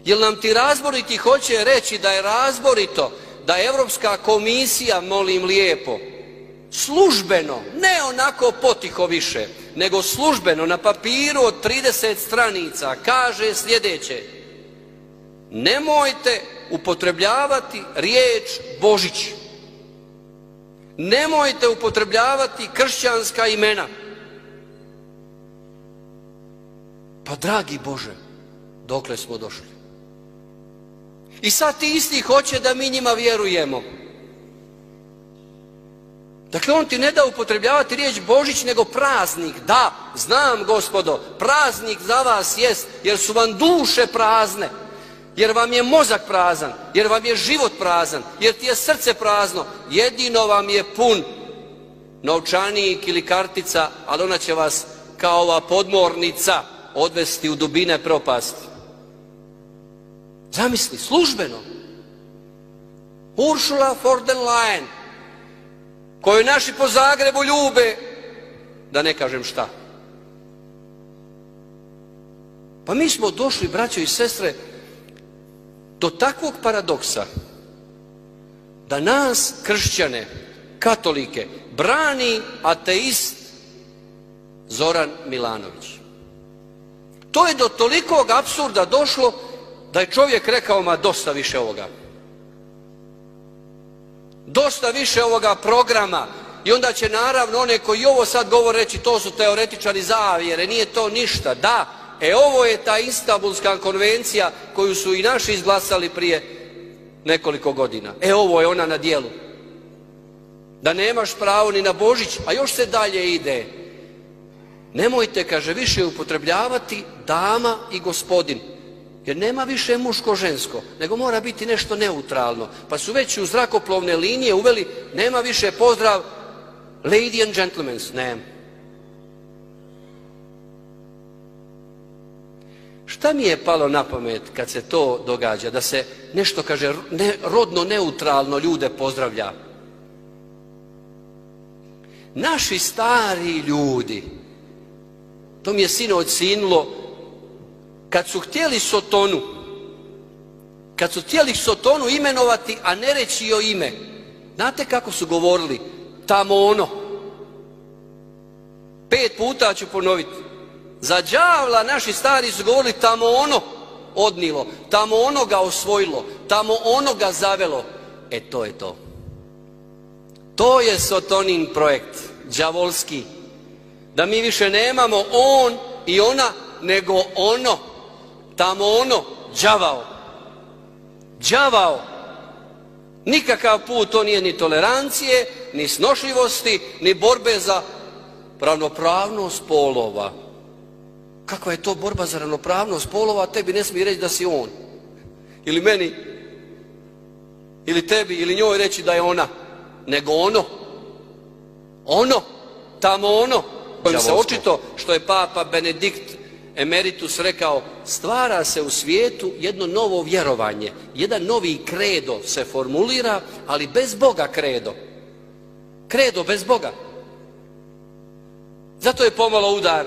Jel nam ti razboriti hoće reći da je razborito da Europska komisija, molim lijepo, službeno, ne onako potiho više, nego službeno na papiru od 30 stranica kaže sljedeće: nemojte upotrebljavati riječ Božić, nemojte upotrebljavati kršćanska imena. Pa dragi Bože, dokle smo došli? I sad ti isti hoće da mi njima vjerujemo. Dakle, on ti ne da upotrebljavati riječ Božić, nego praznik. Da, znam, gospodo, praznik za vas jest, jer su vam duše prazne, jer vam je mozak prazan, jer vam je život prazan, jer ti je srce prazno. Jedino vam je pun novčanik ili kartica, ali ona će vas kao ova podmornica odvesti u dubine propasti. Zamisli, službeno. Ursula von der Leyen, koju naši po Zagrebu ljube, da ne kažem šta. Pa mi smo došli, braćo i sestre, do takvog paradoksa da nas, kršćane, katolike, brani ateist Zoran Milanović. To je do tolikog apsurda došlo da je čovjek rekao: ma dosta više ovoga. Dosta više ovoga programa. I onda će naravno one koji ovo sad govore reći: to su teoretičari zavjere, nije to ništa. Da, ovo je ta Istanbulska konvencija koju su i naši izglasali prije nekoliko godina. Ovo je ona na djelu. Da nemaš pravo ni na Božić, a još se dalje ide. Nemojte, kaže, više upotrebljavati dama i gospodin, jer nema više muško-žensko, nego mora biti nešto neutralno. Pa su već u zrakoplovne linije uveli: nema više pozdrav lady and gentlemen. Nema. Šta mi je palo na pamet kad se to događa, da se nešto, kaže, rodno neutralno ljude pozdravlja? Naši stari ljudi, to mi je sinoć sinulo, kad su htjeli Sotonu imenovati, a ne reći joj ime, znate kako su govorili? Tamo ono. 5 puta ću ponoviti. Za đavla naši stari su govorili: tamo ono odnilo, tamo ono ga osvojilo, tamo ono ga zavelo. To je to. To je Sotonin projekt, đavolski. Da mi više nemamo on i ona, nego ono. Tamo ono, đavao. Đavao. Nikakav put to nije ni tolerancije, ni snošljivosti, ni borbe za ravnopravnost polova. Kakva je to borba za ravnopravnost polova? Tebi ne smije reći da si on. Ili meni, ili tebi, ili njoj reći da je ona. Nego ono. Ono. Tamo ono. Kojim se očito, što je Papa Benedikt Emeritus rekao, stvara se u svijetu jedno novo vjerovanje, jedan novi kredo se formulira, ali bez Boga kredo. Kredo bez Boga. Zato je pomalo udar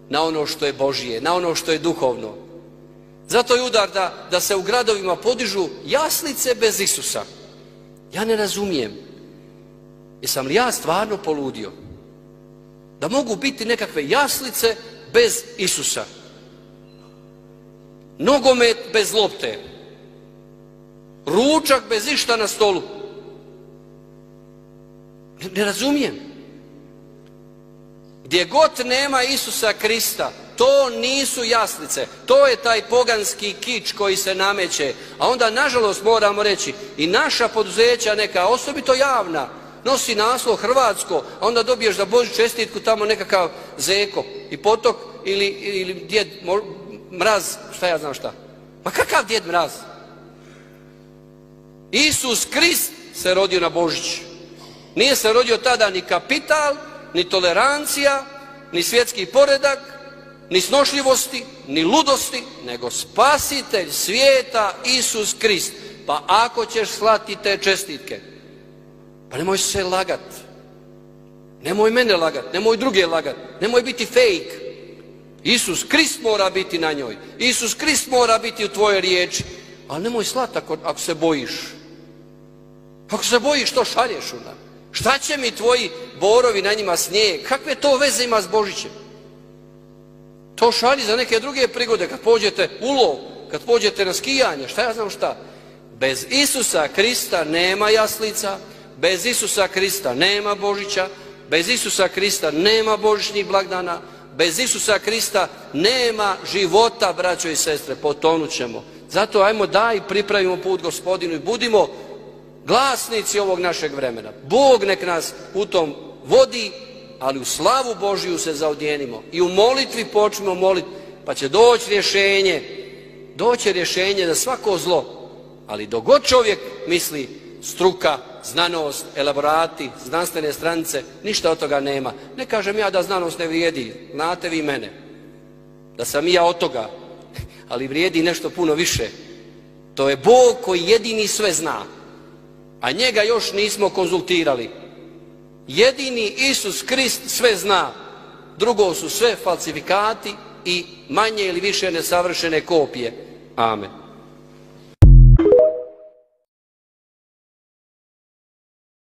na ono što je Božije, na ono što je duhovno. Zato je udar da se u gradovima podižu jaslice bez Isusa. Ja ne razumijem. Jesam li ja stvarno poludio? Da mogu biti nekakve jaslice bez Isusa. Nogomet bez lopte. Ručak bez išta na stolu. Ne razumijem. Gdje god nema Isusa Krista, to nisu jaslice. To je taj poganski kič koji se nameće. A onda, nažalost, moramo reći, i naša poduzeća, neka osobito javna, nosi naslov hrvatsko, a onda dobiješ za Božić čestitku tamo nekakav Zeko i Potok ili Djed Mraz, šta ja znam šta. Ma kakav Djed Mraz? Isus Krist se rodio na Božić. Nije se rodio tada ni kapital, ni tolerancija, ni svjetski poredak, ni snošljivosti, ni ludosti, nego spasitelj svijeta Isus Krist. Pa ako ćeš slati te čestitke, pa nemoj se lagat. Nemoj mene lagat, nemoj druge lagat, nemoj biti fake. Isus Krist mora biti na njoj. Isus Krist mora biti u tvojoj riječi. Ali nemoj slati ako se bojiš. Ako se bojiš, što šalješ onda? Šta će mi tvoji borovi, na njima snijeg? Kakve to veze ima s Božićem? To šalji za neke druge prigode, kad pođete u lov, kad pođete na skijanje, šta ja znam šta. Bez Isusa Krista nema jaslica, bez Isusa Krista nema Božića, bez Isusa Krista nema božićnih blagdana, bez Isusa Krista nema života, braćo i sestre, potonut ćemo. Zato ajmo daj pripravimo put Gospodinu i budimo glasnici ovog našeg vremena. Bog nek nas u tom vodi, ali u slavu Božiju se zaodjenimo i u molitvi počnemo moliti, pa će doći rješenje za svako zlo. Ali dok god čovjek misli struka, znanost, elaborati, znanstvene stranice, ništa od toga nema. Ne kažem ja da znanost ne vrijedi, znate vi mene, da sam i ja od toga, ali vrijedi nešto puno više. To je Bog koji jedini sve zna, a njega još nismo konzultirali. Jedini Isus Krist sve zna, drugo su sve falsifikati i manje ili više nesavršene kopije. Amen.